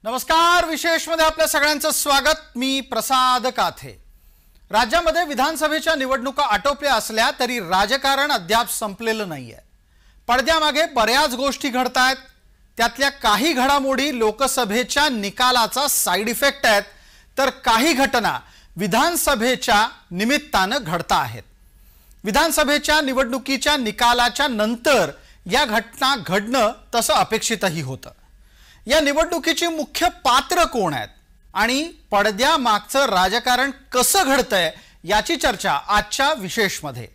नमस्कार, विशेषमध्ये आपल्या सगळ्यांचं स्वागत। मी प्रसाद काथे। राज्यामध्ये विधानसभेच्या निवडणुका आटोपल्या असल्या तरी राजकारण अद्याप संपलेलं नाहीये। पडद्यामागे बऱ्याच गोष्टी घडतायत। त्यातल्या काही घडामोडी लोकसभेच्या निकालाचा साइड इफेक्ट आहेत, तर काही घटना विधानसभेच्या निमित्ताने घडता आहेत। विधानसभेच्या निवडणुकीच्या निकालाच्या नंतर या घटना घडणं तसं अपेक्षितही होतं। या निवडणुकीची मुख्य पात्र कोण आहेत आणि पडद्यामागचं राजकारण कसं घडतंय याची चर्चा आजच्या विशेषमध्ये।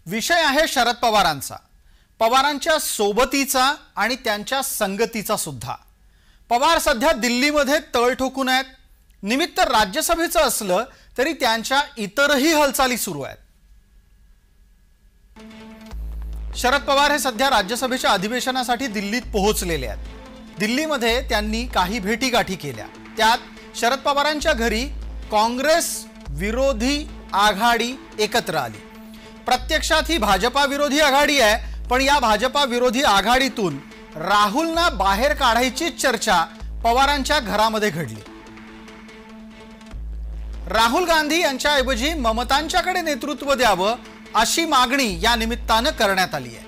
विषय आहे शरद पवारांचा, पवारांच्या सोबतीचा आणि त्यांच्या संगतीचा सुद्धा। पवार सध्या दिल्लीमध्ये तळ ठोकून आहेत। निमित्त राज्यसभेचं असलं तरी त्यांच्या इतरही हालचाली सुरू आहेत। शरद पवार हे सध्या राज्यसभेच्या अधिवेशनासाठी दिल्लीत पोहोचलेले आहेत। दिल्लीमध्ये त्यांनी काही भेटीगाठी केल्या। त्यात शरद पवारांच्या घरी काँग्रेस विरोधी आघाडी एकत्र आली। प्रत्यक्षात ही भाजपा विरोधी आघाडी आहे, पण या भाजपा विरोधी आघाडीतून राहुलना बाहेर काढायची चर्चा पवारांच्या घरामध्ये घडली। राहुल गांधी यांच्याऐवजी ममतांच्याकडे नेतृत्व द्यावं अशी मागणी या निमित्तानं करण्यात आली आहे।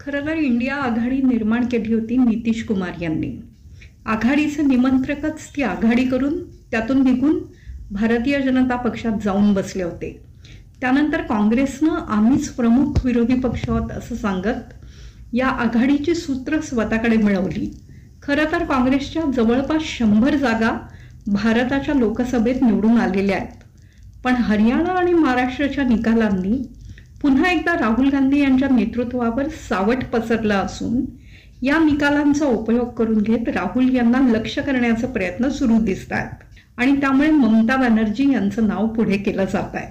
खरं तर इंडिया आघाडी निर्माण केली होती नितीश कुमार यांनी। आघाडीचे निमंत्रकच ती आघाडी करून त्यातून निघून भारतीय जनता पक्षात जाऊन बसले होते। त्यानंतर काँग्रेसनं आम्हीच प्रमुख विरोधी पक्ष आहोत असं सांगत या आघाडीची सूत्र स्वतःकडे मिळवली। खरं तर काँग्रेसच्या जवळपास 100 जागा भारताच्या लोकसभेत निवडून आलेल्या आहेत, पण हरियाणा आणि महाराष्ट्राच्या निकालांनी पुन्हा एकदा राहुल गांधी यांच्या नेतृत्वावर सावट पसरला असून या निकालांचा उपयोग करून घेत राहुल यांना लक्ष्य करण्याचा प्रयत्न सुरू दिसतात आणि त्यामुळे ममता बॅनर्जी यांचं नाव पुढे केलं जात आहे।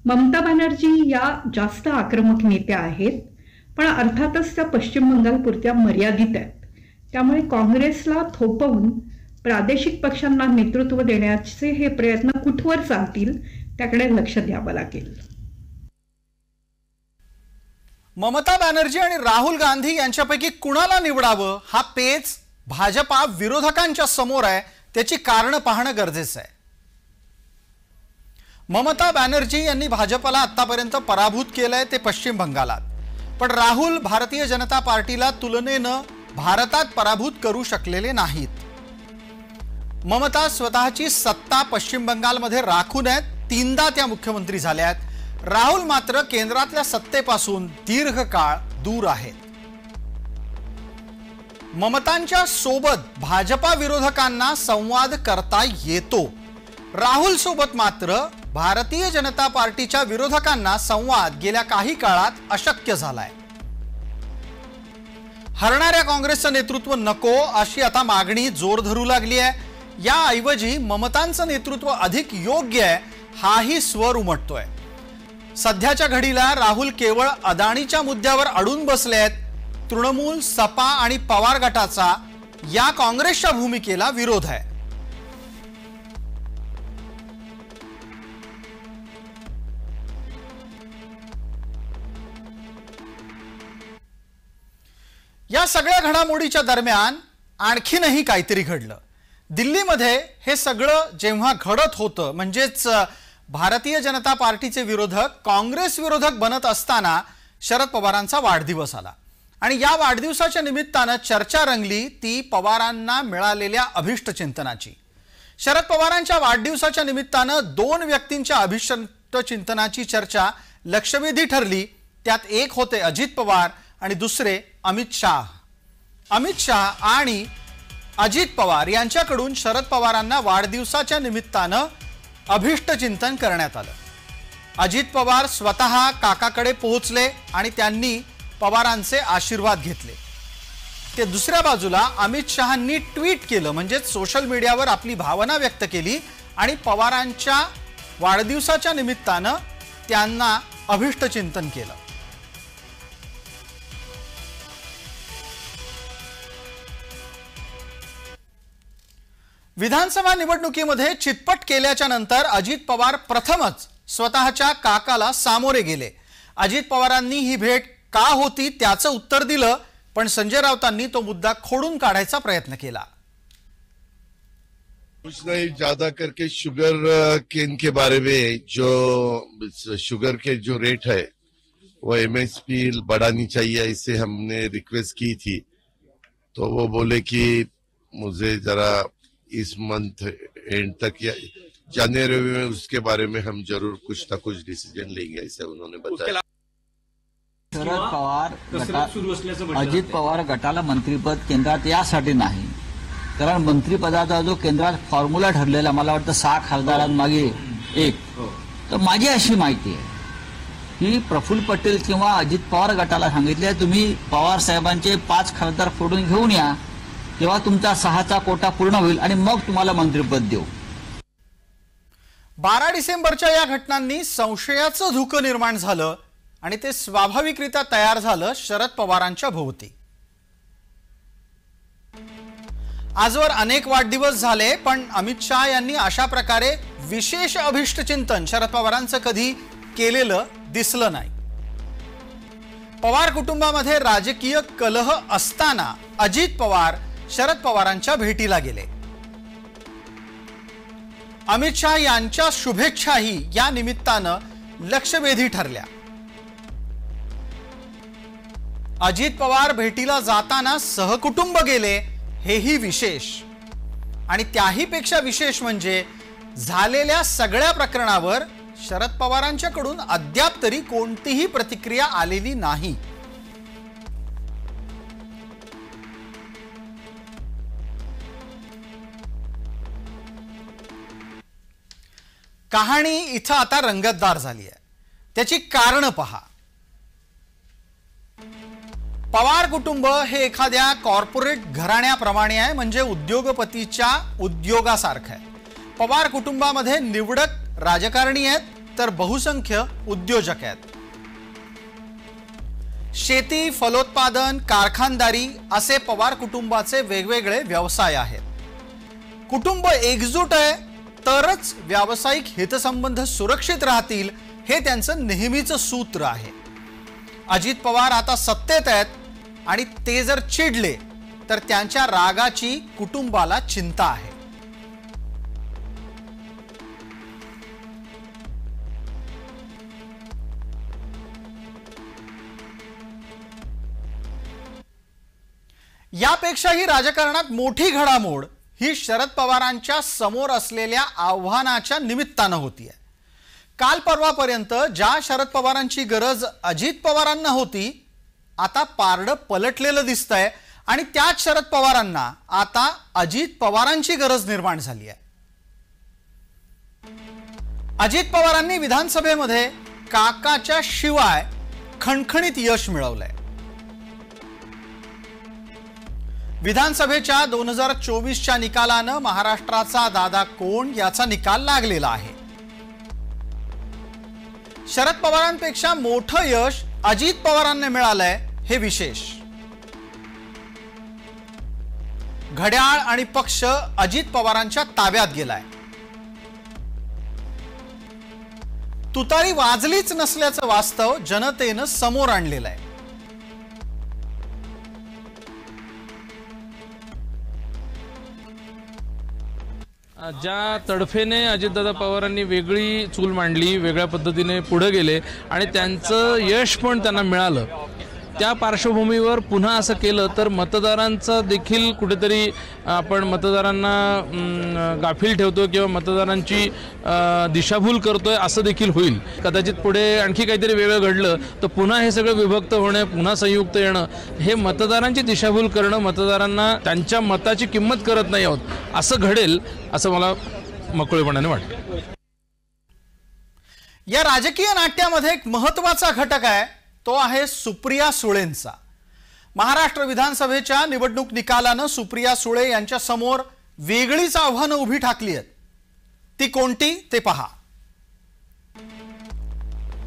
ममता बॅनर्जी या जास्त आक्रमक नेत्या आहेत, पण अर्थातच त्या पश्चिम बंगालपुरत्या मर्यादित आहेत। त्यामुळे काँग्रेसला थोपवून प्रादेशिक पक्षांना नेतृत्व देण्याचे हे प्रयत्न कुठवर चालतील त्याकडे लक्ष द्यावं लागेल। ममता बॅनर्जी आणि राहुल गांधी यांच्यापैकी कुणाला निवडावं हा पेच भाजपा विरोधकांच्या समोर आहे। त्याची कारण पाहणं गरजेचं आहे। ममता बॅनर्जी यांनी भाजपला आतापर्यंत पराभूत केलंय, ते पश्चिम बंगालात, पण राहुल भारतीय जनता पार्टीला तुलनेनं भारतात पराभूत करू शकलेले नाहीत। ममता स्वतःची सत्ता पश्चिम बंगालमध्ये राखून आहेत, 3दा त्या मुख्यमंत्री झाल्या आहेत। राहुल मात्र केंद्रातल्या सत्तेपासून दीर्घकाळ दूर आहेत। ममतांच्या सोबत भाजपा विरोधकांना संवाद करता येतो, राहुल सोबत मात्र भारतीय जनता पार्टीच्या विरोधकांना संवाद गेल्या काही काळात अशक्य झालाय। हरणाऱ्या काँग्रेसचं नेतृत्व नको अशी आता मागणी जोर धरू लागली आहे। याऐवजी ममतांचं नेतृत्व अधिक योग्य आहे हाही स्वर उमटतोय। सध्याच्या घडीला राहुल केवळ अदानीच्या मुद्द्यावर अडून बसले आहेत। तृणमूल, सपा आणि पवार गटाचा या काँग्रेसच्या भूमिकेला विरोध आहे। या सगळ्या घडामोडीच्या दरम्यान आणखीनही काहीतरी घडलं। दिल्लीमध्ये हे सगळं जेव्हा घडत होतं, म्हणजेच भारतीय जनता पार्टीचे विरोधक काँग्रेस विरोधक बनत असताना शरद पवारांचा वाढदिवस आला आणि या वाढदिवसाच्या निमित्तानं चर्चा रंगली ती पवारांना मिळालेल्या अभिष्ट चिंतनाची। शरद पवारांच्या वाढदिवसाच्या निमित्तानं 2 व्यक्तींच्या अभिष्ट चिंतनाची चर्चा लक्षवेधी ठरली। त्यात एक होते अजित पवार आणि दुसरे अमित शाह। अमित शाह आणि अजित पवार यांच्याकडून शरद पवारांना वाढदिवसाच्या निमित्तानं अभिष्ट चिंतन करण्यात आलं। अजित पवार स्वतः काकाकडे पोहोचले आणि त्यांनी पवारांचे आशीर्वाद घेतले। ते दुसऱ्या बाजूला अमित शहांनी ट्विट केलं, म्हणजे सोशल मीडियावर आपली भावना व्यक्त केली आणि पवारांच्या वाढदिवसाच्या निमित्तानं त्यांना अभिष्टचिंतन केलं। विधानसभा निवडणुकीमध्ये चितपट केल्याच्या नंतर अजित पवार प्रथमच स्वतःच्या काकाला सामोरे गेले। अजित पवारांनी ही भेट का होती त्याचं उत्तर दिलं, पण संजय राऊतांनी तो मुद्दा खोडून काढायचा प्रयत्न केला। कुछ नहीं, ज्यादा करके शुगर केन के बारे में, जो शुगर के जो रेट है वो एमएसपी बढ़ानी चाहिए, इसे हमने रिक्वेस्ट की थी। तो वो बोले कि मुझे जरा इस मंथ एंड तक या जनवरी में उसके बारे में हम जरूर कुछ ना कुछ डिसीजन लेंगे, ऐसे उन्होंने बताया। शरद पवार अजित पवार गटाला मंत्रिपद केंद्रात यासाठी नाही, कारण मंत्रिपदाचा जो केंद्रात फॉर्म्युला ठरलेला, मला वाटतं 6 खासदारांमागे एक, तर माझी अशी माहिती आहे की प्रफुल्ल पटेल किंवा अजित पवार गटाला सांगितले तुम्ही पवार साहेबांचे 5 खासदार फोडून घेऊन या, तेव्हा तुमचा 6चा कोटा पूर्ण होईल आणि मग तुम्हाला मंत्रिपद देऊ। 12 डिसेंबरच्या या घटनांनी संशयाचं धुकं निर्माण झालं आणि ते स्वाभाविकरित्या तयार झालं शरद पवारांच्या भोवती। आजवर अनेक वाढदिवस झाले, पण अमित शाह यांनी अशा प्रकारे विशेष अभिष्टचिंतन शरद पवारांचं कधी केलेलं दिसलं नाही। पवार कुटुंबामध्ये राजकीय कलह असताना अजित पवार शरद पवारांच्या भेटीला गेले। अमित शाह यांच्या शुभेच्छाही या निमित्तानं लक्षवेधी ठरल्या। अजित पवार भेटीला जाताना सहकुटुंब गेले, हेही विशेष, आणि त्याही पेक्षा विशेष म्हणजे झालेल्या सगळ्या प्रकरणावर शरद पवारांच्याकडून अद्याप तरी कोणतीही प्रतिक्रिया आलेली नाही। कहाणी इथं आता रंगतदार झाली आहे, त्याची कारण पहा। पवार कुटुंब हे एखाद्या कॉर्पोरेट घराण्याप्रमाणे आहे, म्हणजे उद्योगपतीच्या उद्योगासारखं आहे। पवार कुटुंबामध्ये निवडक राजकारणी आहेत तर बहुसंख्य उद्योजक आहेत। शेती, फलोत्पादन, कारखानदारी असे पवार कुटुंबाचे वेगवेगळे व्यवसाय आहेत। कुटुंब एकजूट आहे तरच व्यावसायिक हितसंबंध सुरक्षित राहतील, हे त्यांचं नेहमीचं सूत्र आहे। अजित पवार आता सत्तेत आहेत आणि ते जर चिडले तर त्यांच्या रागाची कुटुंबाला चिंता आहे। यापेक्षाही राजकारणात मोठी घडामोड ही शरद पवारांच्या समोर असलेल्या आव्हानाच्या निमित्तानं होती आहे। काल परवापर्यंत ज्या शरद पवारांची गरज अजित पवारांना होती, आता पारडं पलटलेलं दिसतंय आणि त्याच शरद पवारांना आता अजित पवारांची गरज निर्माण झाली आहे। अजित पवारांनी विधानसभेमध्ये काकाच्या शिवाय खणखणीत यश मिळवलंय। विधानसभेच्या 2024च्या निकालानं महाराष्ट्राचा दादा कोण याचा निकाल लागलेला आहे। शरद पवारांपेक्षा मोठं यश अजित पवारांना मिळालंय, हे विशेष। घड्याळ आणि पक्ष अजित पवारांच्या ताब्यात गेलाय। तुतारी वाजलीच नसल्याचं वास्तव जनतेनं समोर आणलेलं आहे। ज्या तडफेने अजितदादा पवारांनी वेगळी चूल मांडली, वेगळ्या पद्धतीने पुढे गेले आणि त्यांचं यश पण त्यांना मिळालं, त्या पार्श्वभूमीवर पुन्हा असं केलं तर मतदारांचं देखील कुठेतरी आपण मतदारांना गाफील ठेवतो किंवा मतदारांची दिशाभूल करतोय असं देखील होईल। कदाचित पुढे आणखी काहीतरी वेगळं घडलं तर पुन्हा हे सगळं विभक्त होणे, पुन्हा संयुक्त येणं, हे मतदारांची दिशाभूल करणं, मतदारांना त्यांच्या मताची किंमत करत नाही आहोत असं घडेल असं मला मोकळेपणाने वाटतं। या राजकीय नाट्यामध्ये एक महत्त्वाचा घटक आहे, तो आहे सुप्रिया सुळेंचा। महाराष्ट्र विधानसभेच्या निवडणूक निकालानं सुप्रिया सुळे यांच्या समोर वेगळीच आव्हानं उभी ठाकली आहेत. ती कोणती ते पहा.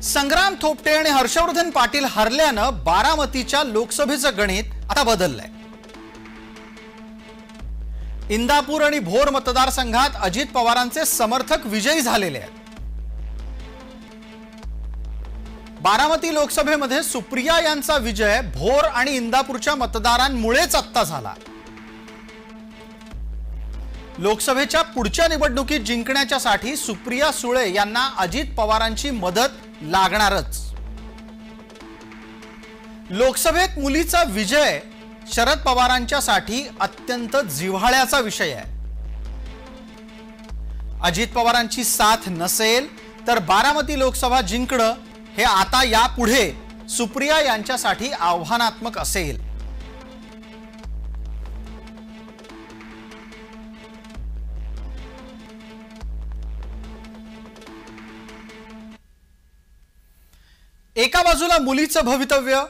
संग्राम थोपटे आणि हर्षवर्धन पाटील हरल्यानं बारामतीच्या लोकसभेचं गणित आता बदललंय. इंदापूर आणि भोर मतदारसंघात अजित पवारांचे समर्थक विजयी झालेले आहेत. बारामती लोकसभेमध्ये सुप्रिया यांचा विजय भोर आणि इंदापूरच्या मतदारांमुळेच आत्ता झाला. लोकसभेच्या पुढच्या निवडणुकीत जिंकण्याच्यासाठी सुप्रिया सुळे यांना अजित पवारांची मदत लागणारच. लोकसभेत मुलीचा विजय शरद पवारांच्यासाठी अत्यंत जिव्हाळ्याचा विषय आहे. अजित पवारांची साथ नसेल तर बारामती लोकसभा जिंकणं हे आता यापुढे सुप्रिया यांच्यासाठी आव्हानात्मक असेल. एका बाजूला मुलीचं भवितव्य,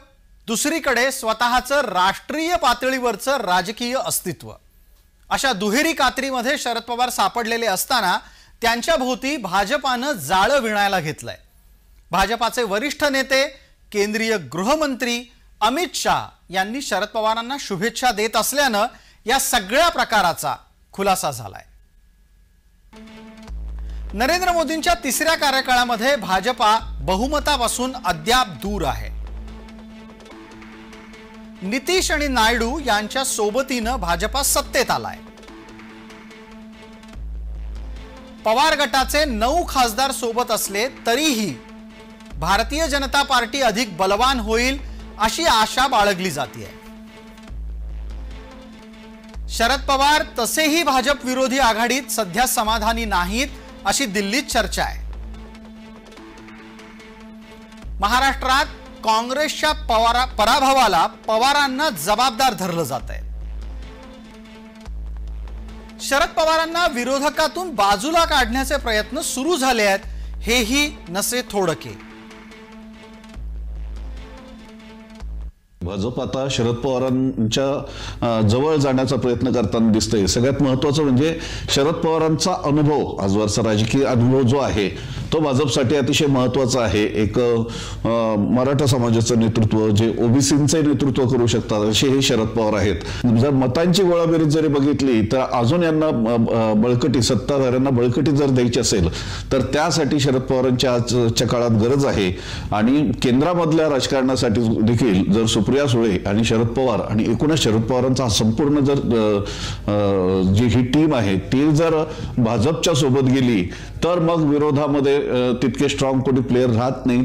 दुसरीकडे स्वतःचं राष्ट्रीय पातळीवरचं राजकीय अस्तित्व, अशा दुहेरी कात्रीमध्ये शरद पवार सापडलेले असताना त्यांच्या भोवती भाजपानं जाळं विणायला घेतलंय. भाजपाचे वरिष्ठ नेते केंद्रीय गृहमंत्री अमित शाह यांनी शरद पवारांना शुभेच्छा देत असल्यानं या सगळ्या प्रकाराचा खुलासा झालाय. नरेंद्र मोदींच्या तिसऱ्या कार्यकाळामध्ये भाजपा बहुमतापासून अद्याप दूर आहे. नितीश आणि नायडू यांच्या सोबतीनं भाजपा सत्तेत आलाय. पवार गटाचे 9 खासदार सोबत असले तरीही भारतीय जनता पार्टी अधिक बलवान होईल अशी आशा बाळगली जाते. शरद पवार तसेही भाजप विरोधी आघाडीत सध्या समाधानी नाहीत अशी दिल्लीत चर्चा आहे. महाराष्ट्रात काँग्रेसच्या पराभवाला पवारांना जबाबदार धरलं जात आहे. शरद पवारांना विरोधकातून बाजूला काढण्याचे प्रयत्न सुरू झाले आहेत, हेही नसे थोडके. भाजप आता शरद पवारांच्या जवळ जाण्याचा प्रयत्न करताना दिसतंय. सगळ्यात महत्वाचं म्हणजे शरद पवारांचा अनुभव, आजवरचा राजकीय अनुभव जो आहे तो भाजपसाठी अतिशय महत्वाचा आहे. एक मराठा समाजाचं नेतृत्व, जे ओबीसींचे नेतृत्व करू शकतात असे हे शरद पवार आहेत. जर मतांची गोळाबेरीज जरी बघितली तर अजून यांना बळकटी, सत्ताधाऱ्यांना बळकटी जर द्यायची असेल तर त्यासाठी शरद पवारांच्या आजच्या काळात गरज आहे. आणि केंद्रामधल्या राजकारणासाठी देखील जर सुप्रिया सुळे आणि शरद पवार आणि एकूणच शरद पवारांचा संपूर्ण जर जी ही टीम आहे ती जर भाजपच्या सोबत गेली तर मग विरोधामध्ये तितके स्ट्रॉंग कोणी प्लेयर राहत नाही.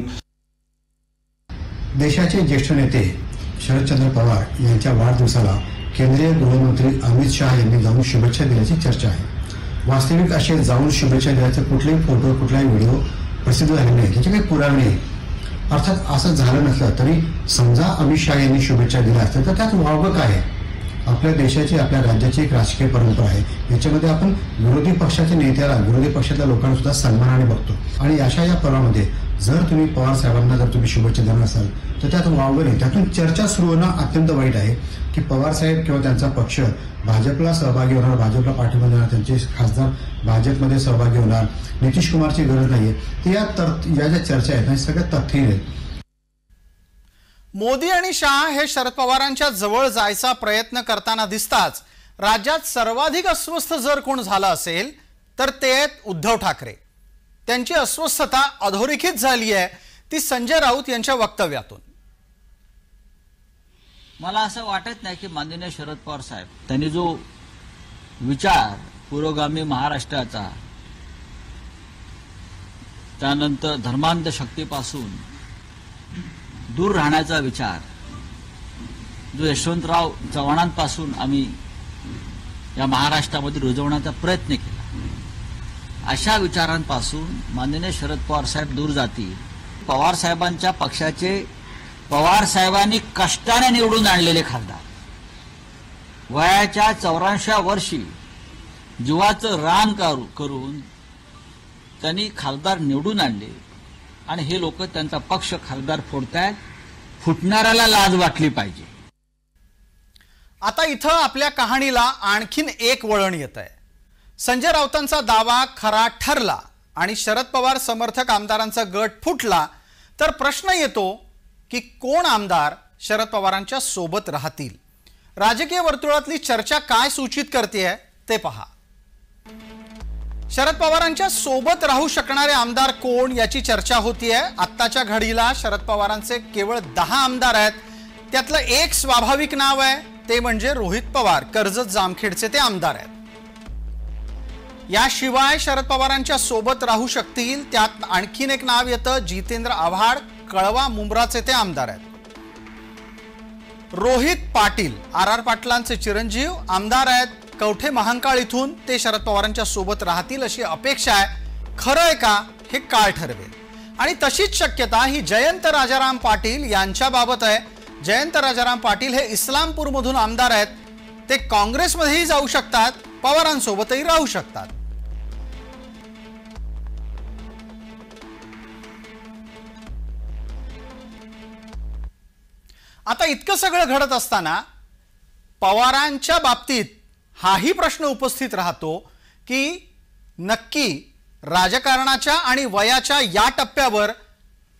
देशाचे ज्येष्ठ नेते शरदचंद्र पवार यांच्या वाढदिवसाला केंद्रीय गृहमंत्री अमित शाह यांनी जाऊन शुभेच्छा दिल्याची चर्चा आहे. वास्तविक असे जाऊन शुभेच्छा दिल्याचे कुठलेही फोटो, कुठलाही व्हिडिओ प्रसिद्ध झाले नाही, त्याचे काही पुरावे नाही. अर्थात असं झालं नसलं तरी समजा अमित शाह यांनी शुभेच्छा दिल्या असत्या तर त्यात वावगं काय आहे. आपल्या देशाची, आपल्या राज्याची एक राजकीय परंपरा आहे. याच्यामध्ये आपण विरोधी पक्षाच्या नेत्याला, विरोधी पक्षातल्या लोकांना सुद्धा सन्मानाने बघतो. आणि अशा या पर्वामध्ये जर तुम्ही पवार साहेबांना जर तुम्ही शुभेच्छा देणार असाल तर त्यात वावगं नाही. त्यातून चर्चा सुरू होणं अत्यंत वाईट आहे की पवार साहेब किंवा त्यांचा पक्ष भाजपला सहभागी होणार, भाजपला पाठिंबा देणार, त्यांचे खासदार भाजपमध्ये सहभागी होणार, नितीश कुमारची गरज नाहीये. तर या ज्या चर्चा आहेत सगळ्या तथ्यहीन आहेत. मोदी आणि शाह हे शरद पवारांच्या जवळ जायचा प्रयत्न करताना दिसताच राज्यात सर्वाधिक अस्वस्थ जर कोण झाला असेल तर ते आहेत उद्धव ठाकरे. त्यांची अस्वस्थता अधोरेखित झाली आहे ती संजय राऊत यांच्या वक्तव्यातून. मला असं वाटत नाही की माननीय शरद पवार साहेब त्यांनी जो विचार पुरोगामी महाराष्ट्राचा, त्यानंतर धर्मांध शक्तीपासून दूर राहण्याचा विचार जो यशवंतराव चव्हाणांपासून आम्ही या महाराष्ट्रामध्ये रुजवण्याचा प्रयत्न केला, अशा विचारांपासून माननीय शरद पवार साहेब दूर जातील. पवार साहेबांच्या पक्षाचे, पवार साहेबांनी कष्टाने निवडून आणलेले खासदार, वयाच्या 84व्या वर्षी जीवाचं रान करून त्यांनी खासदार निवडून आणले आणि हे लोक त्यांचा पक्ष खासदार फोडतायत. फुटणाऱ्याला लाज वाटली पाहिजे. आता इथं आपल्या कहाणीला आणखीन एक वळण येत आहे। संजय राऊतांचा दावा खरा ठरला आणि शरद पवार समर्थक आमदारांचा गट फुटला तर प्रश्न येतो की कोण आमदार शरद पवारांच्या सोबत राहतील। राजकीय वर्तुळातली चर्चा काय सूचित करतेय ते पहा। शरद पवारांच्या सोबत राहू शकणारे आमदार कोण याची चर्चा होतीये। आत्ताच्या घडीला शरद पवारांचे केवळ 10 आमदार आहेत, त्यातलं एक स्वाभाविक नाव आहे ते म्हणजे रोहित पवार, कर्जत जामखेडचे ते आमदार आहेत। याशिवाय शरद पवारांच्या सोबत राहू शकतील त्यात आणखीन एक नाव येतं, जितेंद्र आव्हाड, कळवा मुंब्राचे ते आमदार आहेत। रोहित पाटील आर पाटलांचे चिरंजीव आमदार आहेत, कवठे महांकाळ इथून ते शरद पवारांच्या सोबत राहतील अशी अपेक्षा आहे। खरं आहे का हे काळ ठरवेल। आणि तशीच शक्यता ही जयंत राजाराम पाटील यांच्या बाबत आहे। जयंत राजाराम पाटील हे इस्लामपूर मधून आमदार आहेत, ते काँग्रेसमध्येही जाऊ शकतात, पवारांसोबतही राहू शकतात। आता इतकं सगळं घडत असताना पवारांच्या बाबतीत हाही प्रश्न उपस्थित राहतो की नक्की राजकारणाच्या आणि वयाच्या या टप्प्यावर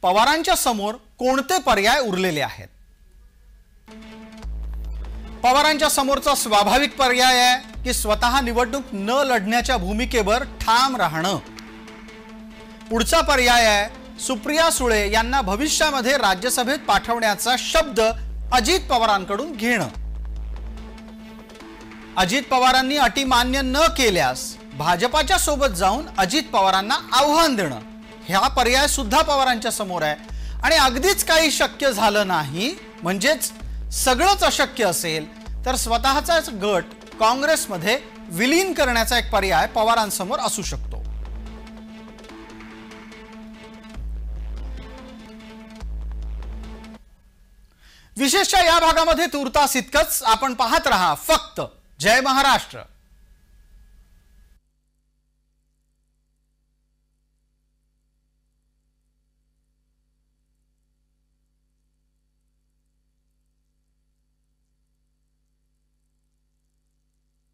पवारांच्या समोर कोणते पर्याय उरलेले आहेत। पवारांच्या समोरचा स्वाभाविक पर्याय आहे की स्वतः निवडणूक न लढण्याच्या भूमिकेवर ठाम राहणं। पुढचा पर्याय आहे सुप्रिया सुळे यांना भविष्यामध्ये राज्यसभेत पाठवण्याचा शब्द अजित पवारांकडून घेणं। अजित पवारांनी अटी मान्य न केल्यास भाजपाच्या सोबत जाऊन अजित पवारांना आव्हान देणं, हा पर्याय सुद्धा पवारांच्या समोर आहे। आणि अगदीच काही शक्य झालं नाही, म्हणजेच सगळंच अशक्य असेल तर स्वतःचाच गट काँग्रेसमध्ये विलीन करण्याचा एक पर्याय पवारांसमोर असू शकतो। विशेषतः या भागामध्ये तुर्तास इतकंच। आपण पाहत रहा फक्त जय महाराष्ट्र।